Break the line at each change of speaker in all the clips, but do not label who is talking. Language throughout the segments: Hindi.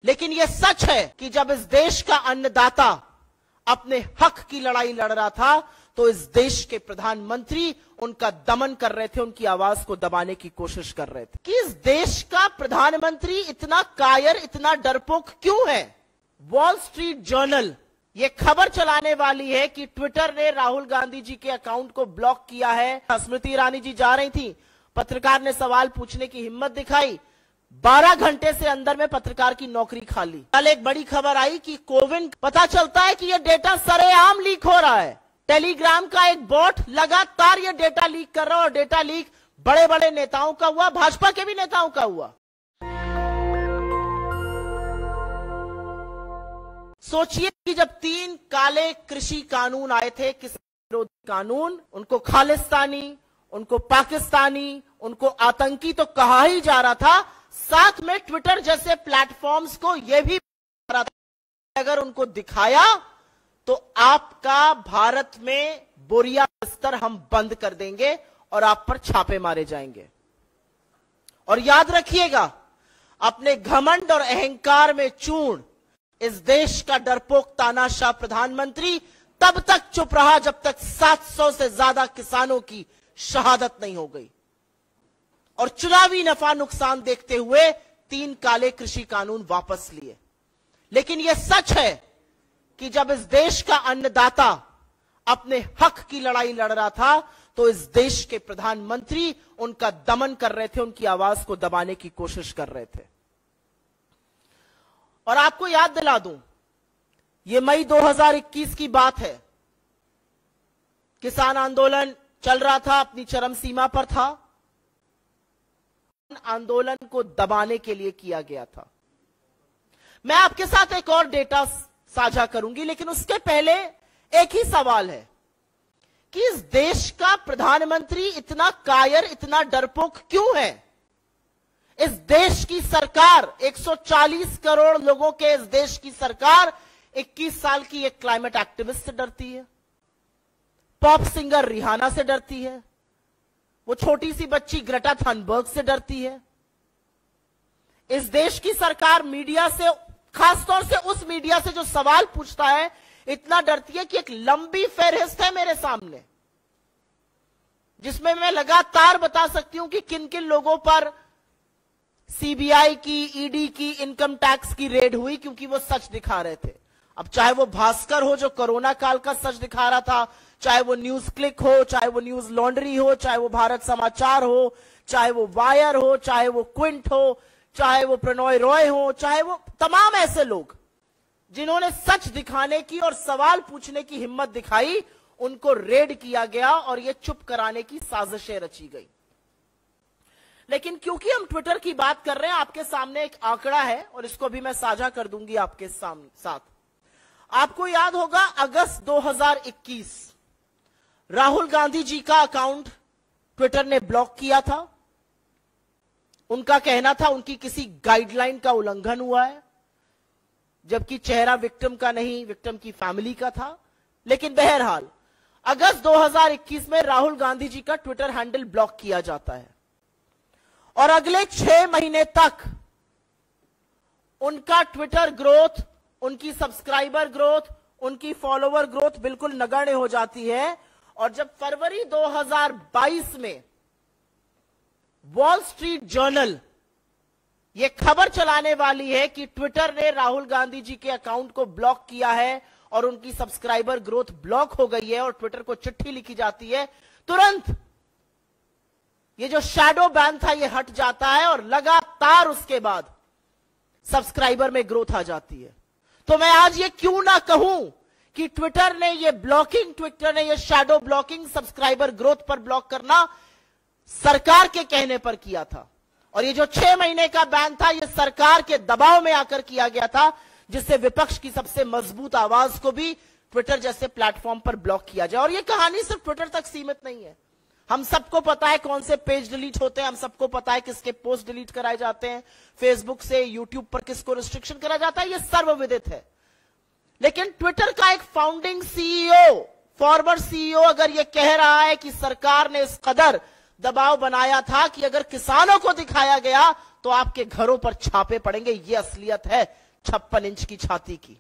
लेकिन यह सच है कि जब इस देश का अन्नदाता अपने हक की लड़ाई लड़ रहा था तो इस देश के प्रधानमंत्री उनका दमन कर रहे थे, उनकी आवाज को दबाने की कोशिश कर रहे थे। कि इस देश का प्रधानमंत्री इतना कायर, इतना डरपोक क्यों है? वॉल स्ट्रीट जर्नल ये खबर चलाने वाली है कि ट्विटर ने राहुल गांधी जी के अकाउंट को ब्लॉक किया है। स्मृति ईरानी जी जा रही थी, पत्रकार ने सवाल पूछने की हिम्मत दिखाई, 12 घंटे से अंदर में पत्रकार की नौकरी खाली। कल एक बड़ी खबर आई कि कोविन, पता चलता है कि यह डेटा सरेआम लीक हो रहा है। टेलीग्राम का एक बॉट लगातार यह डेटा लीक कर रहा है और डेटा लीक बड़े बड़े नेताओं का हुआ, भाजपा के भी नेताओं का हुआ। सोचिए कि जब 3 काले कृषि कानून आए थे, किसान विरोधी कानून, उनको खालिस्तानी, उनको पाकिस्तानी, उनको आतंकी तो कहा ही जा रहा था, साथ में ट्विटर जैसे प्लेटफॉर्म्स को यह भी रहा था अगर उनको दिखाया तो आपका भारत में बोरिया बिस्तर हम बंद कर देंगे और आप पर छापे मारे जाएंगे। और याद रखिएगा, अपने घमंड और अहंकार में चूर्ण इस देश का डरपोक तानाशाह प्रधानमंत्री तब तक चुप रहा जब तक 700 से ज्यादा किसानों की शहादत नहीं हो गई। और चुनावी नफा नुकसान देखते हुए 3 काले कृषि कानून वापस लिए। लेकिन यह सच है कि जब इस देश का अन्नदाता अपने हक की लड़ाई लड़ रहा था तो इस देश के प्रधानमंत्री उनका दमन कर रहे थे, उनकी आवाज को दबाने की कोशिश कर रहे थे। और आपको याद दिला दूं, यह मई 2021 की बात है। किसान आंदोलन चल रहा था, अपनी चरम सीमा पर था। आंदोलन को दबाने के लिए किया गया था। मैं आपके साथ एक और डेटा साझा करूंगी, लेकिन उसके पहले एक ही सवाल है कि इस देश का प्रधानमंत्री इतना कायर, इतना डरपोक क्यों है? इस देश की सरकार, 140 करोड़ लोगों के इस देश की सरकार 21 साल की एक क्लाइमेट एक्टिविस्ट से डरती है, पॉप सिंगर रिहाना से डरती है, वो छोटी सी बच्ची ग्रेटा थनबर्ग से डरती है। इस देश की सरकार मीडिया से, खासतौर से उस मीडिया से जो सवाल पूछता है, इतना डरती है कि एक लंबी फहरिस्त है मेरे सामने जिसमें मैं लगातार बता सकती हूं कि किन किन लोगों पर सीबीआई की, ईडी की, इनकम टैक्स की रेड हुई क्योंकि वो सच दिखा रहे थे। अब चाहे वो भास्कर हो जो कोरोना काल का सच दिखा रहा था, चाहे वो न्यूज क्लिक हो, चाहे वो न्यूज लॉन्ड्री हो, चाहे वो भारत समाचार हो, चाहे वो वायर हो, चाहे वो क्विंट हो, चाहे वो प्रणॉय रॉय हो, चाहे वो तमाम ऐसे लोग जिन्होंने सच दिखाने की और सवाल पूछने की हिम्मत दिखाई, उनको रेड किया गया और ये चुप कराने की साजिशें रची गई। लेकिन क्योंकि हम ट्विटर की बात कर रहे हैं, आपके सामने एक आंकड़ा है और इसको भी मैं साझा कर दूंगी आपके साथ। आपको याद होगा, अगस्त 2021 राहुल गांधी जी का अकाउंट ट्विटर ने ब्लॉक किया था। उनका कहना था उनकी किसी गाइडलाइन का उल्लंघन हुआ है, जबकि चेहरा विक्टिम का नहीं, विक्टिम की फैमिली का था। लेकिन बहरहाल अगस्त 2021 में राहुल गांधी जी का ट्विटर हैंडल ब्लॉक किया जाता है और अगले 6 महीने तक उनका ट्विटर ग्रोथ, उनकी सब्सक्राइबर ग्रोथ, उनकी फॉलोवर ग्रोथ बिल्कुल नगण्य हो जाती है। और जब फरवरी 2022 में वॉल स्ट्रीट जर्नल यह खबर चलाने वाली है कि ट्विटर ने राहुल गांधी जी के अकाउंट को ब्लॉक किया है और उनकी सब्सक्राइबर ग्रोथ ब्लॉक हो गई है और ट्विटर को चिट्ठी लिखी जाती है, तुरंत ये जो शैडो बैन था ये हट जाता है और लगातार उसके बाद सब्सक्राइबर में ग्रोथ आ जाती है। तो मैं आज ये क्यों ना कहूं कि ट्विटर ने ये ब्लॉकिंग, ट्विटर ने ये शैडो ब्लॉकिंग, सब्सक्राइबर ग्रोथ पर ब्लॉक करना सरकार के कहने पर किया था। और ये जो 6 महीने का बैन था, ये सरकार के दबाव में आकर किया गया था, जिससे विपक्ष की सबसे मजबूत आवाज को भी ट्विटर जैसे प्लेटफॉर्म पर ब्लॉक किया जाए। और ये कहानी सिर्फ ट्विटर तक सीमित नहीं है। हम सबको पता है कौन से पेज डिलीट होते हैं, हम सबको पता है किसके पोस्ट डिलीट कराए जाते हैं, फेसबुक से, यूट्यूब पर किसको रिस्ट्रिक्शन करा जाता है, ये सर्वविदित है। लेकिन ट्विटर का एक फाउंडिंग सीईओ, फॉरवर्ड सीईओ अगर ये कह रहा है कि सरकार ने इस कदर दबाव बनाया था कि अगर किसानों को दिखाया गया तो आपके घरों पर छापे पड़ेंगे, ये असलियत है 56 इंच की छाती की।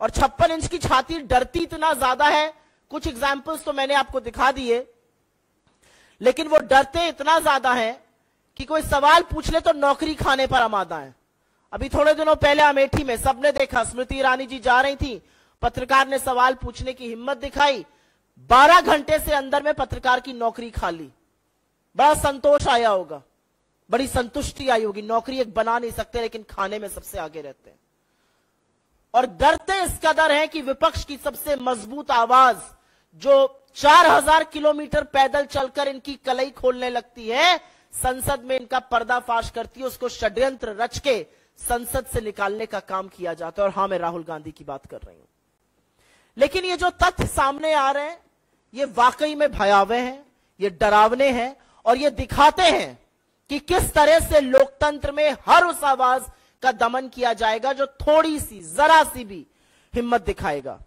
और 56 इंच की छाती डरती इतना ज्यादा है, कुछ एग्जाम्पल्स तो मैंने आपको दिखा दिए, लेकिन वो डरते इतना ज्यादा है कि कोई सवाल पूछ ले तो नौकरी खाने पर आमादा है। अभी थोड़े दिनों पहले अमेठी में सबने देखा, स्मृति ईरानी जी जा रही थी, पत्रकार ने सवाल पूछने की हिम्मत दिखाई, 12 घंटे से अंदर में पत्रकार की नौकरी खा ली। बड़ा संतोष आया होगा, बड़ी संतुष्टि आई होगी। नौकरी एक बना नहीं सकते, लेकिन खाने में सबसे आगे रहते हैं। और डरते इस कदर हैं कि विपक्ष की सबसे मजबूत आवाज जो 4000 किलोमीटर पैदल चलकर इनकी कलई खोलने लगती है, संसद में इनका पर्दाफाश करती है, उसको षड्यंत्र रच के संसद से निकालने का काम किया जाता है। और हां, मैं राहुल गांधी की बात कर रही हूं। लेकिन ये जो तथ्य सामने आ रहे हैं, ये वाकई में भयावह हैं, ये डरावने हैं, और ये दिखाते हैं कि किस तरह से लोकतंत्र में हर उस आवाज का दमन किया जाएगा जो थोड़ी सी, जरा सी भी हिम्मत दिखाएगा।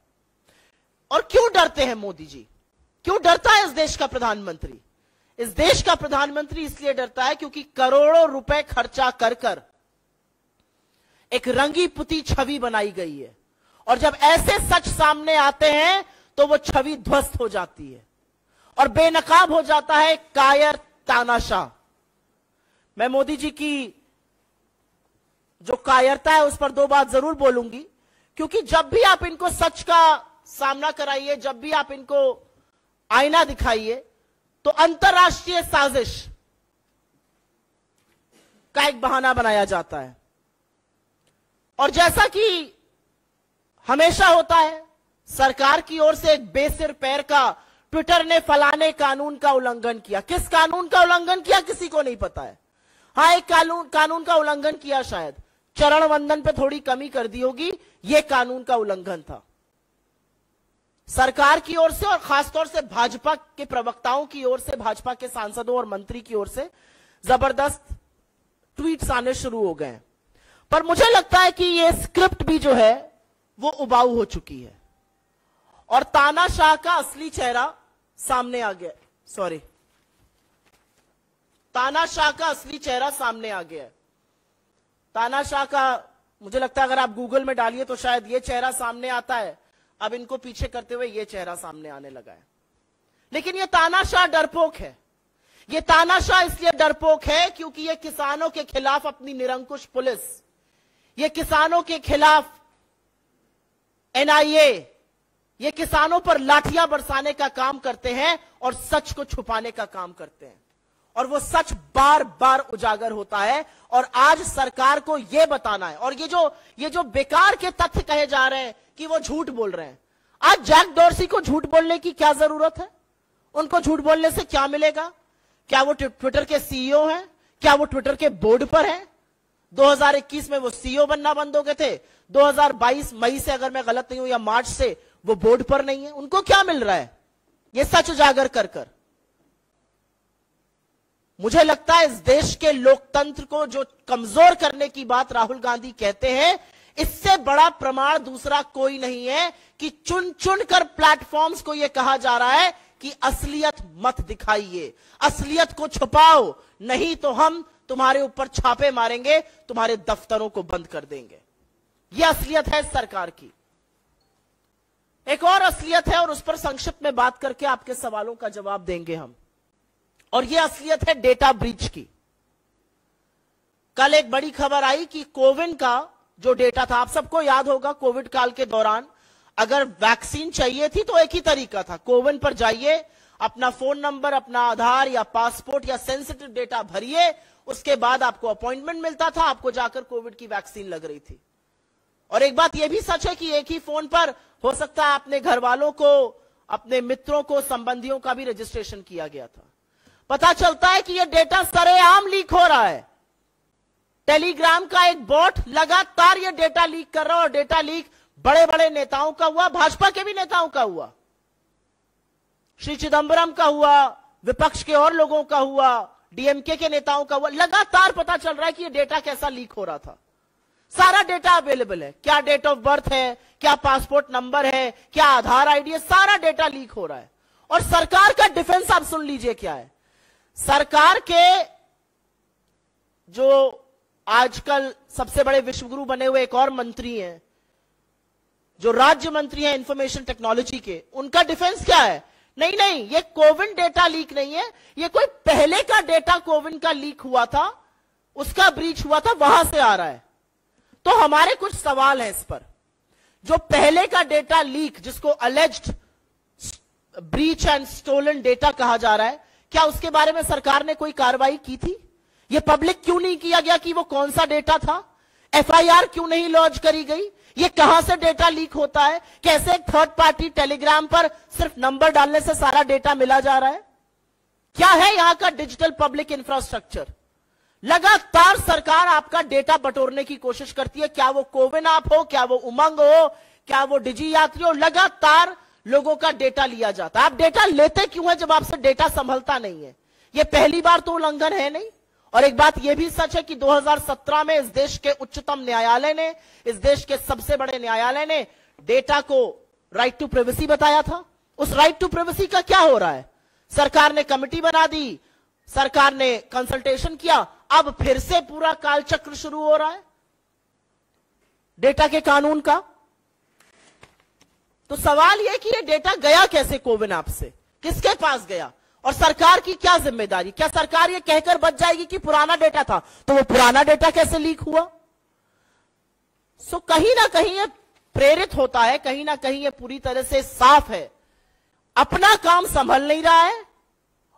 और क्यों डरते हैं मोदी जी? क्यों डरता है इस देश का प्रधानमंत्री? इस देश का प्रधानमंत्री इसलिए डरता है क्योंकि करोड़ों रुपए खर्चा कर कर एक रंगी पुती छवि बनाई गई है, और जब ऐसे सच सामने आते हैं तो वो छवि ध्वस्त हो जाती है और बेनकाब हो जाता है कायर तानाशाह। मैं मोदी जी की जो कायरता है उस पर 2 बात जरूर बोलूंगी, क्योंकि जब भी आप इनको सच का सामना कराइए, जब भी आप इनको आईना दिखाइए, तो अंतरराष्ट्रीय साजिश का एक बहाना बनाया जाता है। और जैसा कि हमेशा होता है, सरकार की ओर से एक बेसिर पैर का ट्विटर ने फलाने कानून का उल्लंघन किया। किस कानून का उल्लंघन किया किसी को नहीं पता है। हां, एक कानून का उल्लंघन किया, शायद चरण वंदन पे थोड़ी कमी कर दी होगी, यह कानून का उल्लंघन था। सरकार की ओर से और खासतौर से भाजपा के प्रवक्ताओं की ओर से, भाजपा के सांसदों और मंत्री की ओर से जबरदस्त ट्वीट्स आने शुरू हो गए। पर मुझे लगता है कि यह स्क्रिप्ट भी जो है वो उबाऊ हो चुकी है और तानाशाह का असली चेहरा सामने आ गया। सॉरी, तानाशाह का असली चेहरा सामने आ गया है। तानाशाह का मुझे लगता है अगर आप गूगल में डालिए तो शायद ये चेहरा सामने आता है। अब इनको पीछे करते हुए ये चेहरा सामने आने लगा है। लेकिन ये तानाशाह डरपोक है। ये तानाशाह इसलिए डरपोक है क्योंकि ये किसानों के खिलाफ अपनी निरंकुश पुलिस, ये किसानों के खिलाफ एनआईए, ये किसानों पर लाठियां बरसाने का काम करते हैं और सच को छुपाने का काम करते हैं। और वो सच बार बार उजागर होता है और आज सरकार को यह बताना है। और ये जो बेकार के तथ्य कहे जा रहे हैं कि वो झूठ बोल रहे हैं, आज जैक डॉर्सी को झूठ बोलने की क्या जरूरत है? उनको झूठ बोलने से क्या मिलेगा? क्या वो ट्विटर के सीईओ हैं? क्या वो ट्विटर के बोर्ड पर हैं? 2021 में वो सीईओ बनना बंद हो गए थे, 2022 मई से अगर मैं गलत नहीं हूं या मार्च से वो बोर्ड पर नहीं है। उनको क्या मिल रहा है ये सच उजागर कर कर? मुझे लगता है इस देश के लोकतंत्र को जो कमजोर करने की बात राहुल गांधी कहते हैं, इससे बड़ा प्रमाण दूसरा कोई नहीं है कि चुन चुन कर प्लेटफॉर्म्स को यह कहा जा रहा है कि असलियत मत दिखाइए, असलियत को छुपाओ, नहीं तो हम तुम्हारे ऊपर छापे मारेंगे, तुम्हारे दफ्तरों को बंद कर देंगे। यह असलियत है सरकार की। एक और असलियत है और उस पर संक्षिप्त में बात करके आपके सवालों का जवाब देंगे हम, और यह असलियत है डेटा ब्रीच की। कल एक बड़ी खबर आई कि कोविन का जो डेटा था, आप सबको याद होगा कोविड काल के दौरान अगर वैक्सीन चाहिए थी तो एक ही तरीका था, कोविन पर जाइए, अपना फोन नंबर, अपना आधार या पासपोर्ट या सेंसिटिव डेटा भरिए, उसके बाद आपको अपॉइंटमेंट मिलता था, आपको जाकर कोविड की वैक्सीन लग रही थी। और एक बात यह भी सच है कि एक ही फोन पर हो सकता है अपने घर वालों को, अपने मित्रों को, संबंधियों का भी रजिस्ट्रेशन किया गया था। पता चलता है कि यह डेटा सरेआम लीक हो रहा है। टेलीग्राम का एक बॉट लगातार यह डेटा लीक कर रहा है, और डेटा लीक बड़े बड़े नेताओं का हुआ, भाजपा के भी नेताओं का हुआ, श्री चिदंबरम का हुआ, विपक्ष के और लोगों का हुआ, डीएमके के नेताओं का हुआ। लगातार पता चल रहा है कि यह डेटा कैसा लीक हो रहा था। सारा डेटा अवेलेबल है, क्या डेट ऑफ बर्थ है, क्या पासपोर्ट नंबर है, क्या आधार आईडी है, सारा डेटा लीक हो रहा है। और सरकार का डिफेंस आप सुन लीजिए क्या है। सरकार के जो आजकल सबसे बड़े विश्वगुरु बने हुए एक और मंत्री हैं, जो राज्य मंत्री हैं इंफॉर्मेशन टेक्नोलॉजी के, उनका डिफेंस क्या है? नहीं नहीं, ये कोविन डेटा लीक नहीं है, ये कोई पहले का डेटा कोविन का लीक हुआ था, उसका ब्रीच हुआ था, वहां से आ रहा है। तो हमारे कुछ सवाल हैं इस पर। जो पहले का डेटा लीक, जिसको alleged breach and stolen data कहा जा रहा है, क्या उसके बारे में सरकार ने कोई कार्रवाई की थी? ये पब्लिक क्यों नहीं किया गया कि वो कौन सा डेटा था? एफआईआर क्यों नहीं लॉन्च करी गई? ये कहां से डेटा लीक होता है? कैसे एक थर्ड पार्टी टेलीग्राम पर सिर्फ नंबर डालने से सारा डेटा मिला जा रहा है? क्या है यहां का डिजिटल पब्लिक इंफ्रास्ट्रक्चर? लगातार सरकार आपका डेटा बटोरने की कोशिश करती है, क्या वो कोविन ऐप हो, क्या वो उमंग हो, क्या वो डिजी यात्री हो, लगातार लोगों का डेटा लिया जाता है। आप डेटा लेते क्यों है जब आपसे डेटा संभलता नहीं है? ये पहली बार तो उल्लंघन है नहीं। और एक बात यह भी सच है कि 2017 में इस देश के उच्चतम न्यायालय ने, इस देश के सबसे बड़े न्यायालय ने डेटा को राइट टू प्राइवेसी बताया था। उस राइट टू प्राइवेसी का क्या हो रहा है? सरकार ने कमेटी बना दी, सरकार ने कंसल्टेशन किया, अब फिर से पूरा कालचक्र शुरू हो रहा है डेटा के कानून का। तो सवाल यह कि यह डेटा गया कैसे कोविन ऐप से, किसके पास गया, और सरकार की क्या जिम्मेदारी? क्या सरकार यह कहकर बच जाएगी कि पुराना डेटा था, तो वो पुराना डेटा कैसे लीक हुआ? सो कहीं ना कहीं यह प्रेरित होता है, कहीं ना कहीं यह पूरी तरह से साफ है, अपना काम संभल नहीं रहा है,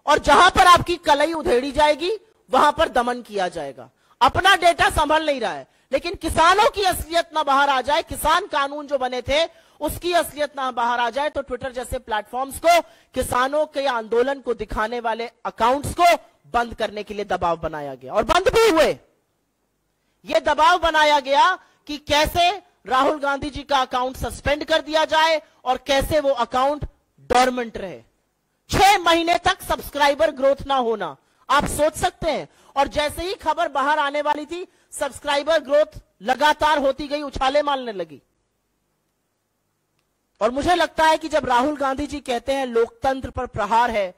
और जहां पर आपकी कलई उधेड़ी जाएगी वहां पर दमन किया जाएगा। अपना डेटा संभल नहीं रहा है, लेकिन किसानों की असलियत ना बाहर आ जाए, किसान कानून जो बने थे उसकी असलियत ना बाहर आ जाए, तो ट्विटर जैसे प्लेटफॉर्म्स को, किसानों के आंदोलन को दिखाने वाले अकाउंट्स को बंद करने के लिए दबाव बनाया गया, और बंद भी हुए। यह दबाव बनाया गया कि कैसे राहुल गांधी जी का अकाउंट सस्पेंड कर दिया जाए और कैसे वो अकाउंट डोरमेंट रहे। 6 महीने तक सब्सक्राइबर ग्रोथ ना होना, आप सोच सकते हैं। और जैसे ही खबर बाहर आने वाली थी, सब्सक्राइबर ग्रोथ लगातार होती गई, उछाले मारने लगी। और मुझे लगता है कि जब राहुल गांधी जी कहते हैं लोकतंत्र पर प्रहार है,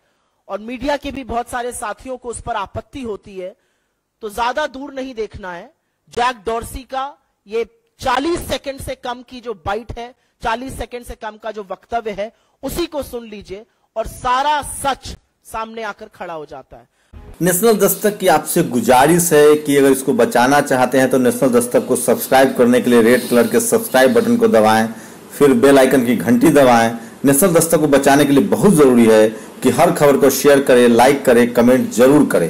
और मीडिया के भी बहुत सारे साथियों को उस पर आपत्ति होती है, तो ज्यादा दूर नहीं देखना है। जैक डॉर्सी का ये 40 सेकंड से कम की जो बाइट है, 40 सेकंड से कम का जो वक्तव्य है, उसी को सुन लीजिए और सारा सच सामने आकर खड़ा हो जाता है।
नेशनल दस्तक की आपसे गुजारिश है कि अगर इसको बचाना चाहते हैं तो नेशनल दस्तक को सब्सक्राइब करने के लिए रेड कलर के सब्सक्राइब बटन को दबाएं, फिर बेल आइकन की घंटी दबाएं। नेशनल दस्तक को बचाने के लिए बहुत जरूरी है कि हर खबर को शेयर करें, लाइक करें, कमेंट जरूर करें।